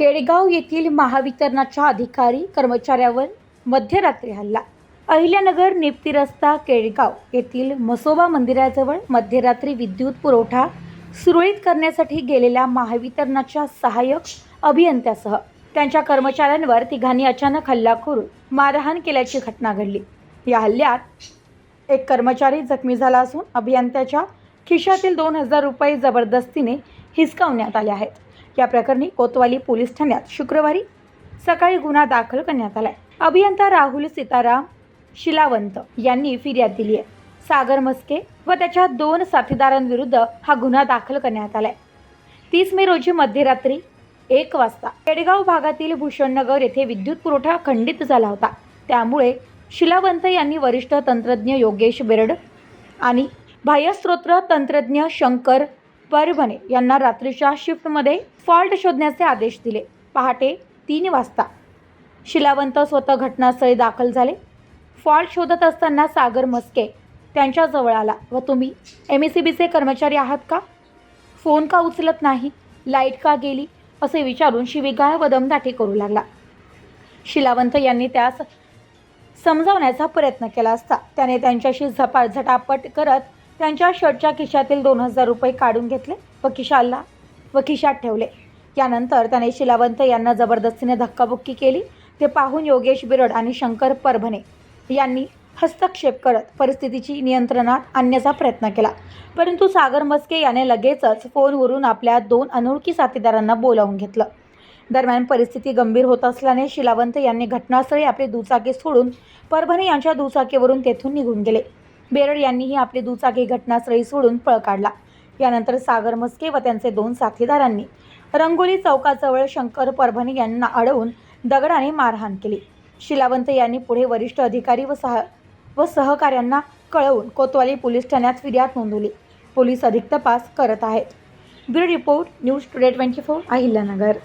केडगाव येथील महावितरणाच्या अधिकारी कर्मचाऱ्यावर मध्यरात्री हल्ला. अहिल्यानगर निप्ती रस्ता केडगाव येथील म्हसोबा मंदिराजवळ मध्यरात्री विद्युत पुरवठा सुरळीत करण्यासाठी गेलेल्या महावितरणाच्या सहाय्यक अभियंत्यासह त्यांच्या कर्मचाऱ्यांवर तिघांनी अचानक हल्ला करून मारहाण केल्याची घटना घडली. या हल्ल्यात एक कर्मचारी जखमी झाला असून अभियंत्याच्या खिशातील 2,000 रुपये जबरदस्तीने हिसकावण्यात आले आहेत. या प्रकरणी कोतवाली पोलीस ठाण्यात शुक्रवारी सकाळी गुन्हा दाखल करण्यात आलाय. अभियंता राहुल सीताराम शिलावंत यांनी फिर्याद दिली आहे. सागर मस्के व त्याच्या 2 साथीदारांविरुद्ध हा गुन्हा दाखल करण्यात आलाय. 30 मे रोजी मध्यरात्री 1 वाजता केडगाव भागातील भूषणनगर येथे विद्युत पुरवठा खंडित झाला होता. त्यामुळे शिलावंत यांनी वरिष्ठ तंत्रज्ञ योगेश बेरड आणि बाह्यस्रोत तंत्रज्ञ शंकर परभणे यांना रात्रीच्या शिफ्टमध्ये फॉल्ट शोधण्याचे आदेश दिले. पहाटे 3 वाजता शिलावंत स्वतः घटनास्थळी दाखल झाले. फॉल्ट शोधत असताना सागर मस्के त्यांच्याजवळ आला व तुम्ही MSEBचे कर्मचारी आहात का? फोन का उचलत नाही? लाईट का गेली? असे विचारून शिवीगाळ व दमदाटी करू लागला. शिलावंत यांनी त्यास समजावण्याचा प्रयत्न केला असता त्याने त्यांच्याशी झटापट करत त्यांच्या शर्टच्या खिशातील 2,000 रुपये काढून घेतले व खिशात ठेवले. यानंतर त्याने शिलावंत यांना जबरदस्तीने धक्काबुक्की केली. ते पाहून योगेश बिरड आणि शंकर परभणे यांनी हस्तक्षेप करत परिस्थितीची नियंत्रणात आणण्याचा प्रयत्न केला. परंतु सागर मस्के याने लगेचच फोनवरून आपल्या 2 अनोळखी साथीदारांना बोलावून घेतलं. दरम्यान परिस्थिती गंभीर होत असल्याने शिलावंत यांनी घटनास्थळी आपली दुचाकी सोडून परभणे यांच्या दुचाकीवरून तेथून निघून गेले. बेरड यांनीही आपली दुचाकी घटनास्थळी सोडून पळ काढला. यानंतर सागर मस्के व त्यांचे 2 साथीदारांनी रंगोली चौकाजवळ शंकर परभणे यांना अडवून दगडाने मारहाण केली. शिलावंत यांनी पुढे वरिष्ठ अधिकारी व सहकाऱ्यांना कळवून कोतवाली पोलीस ठाण्यात फिर्याद नोंदवली. पोलीस अधिक तपास करत आहेत. Bureau report, news today 24, Ahilyanagar.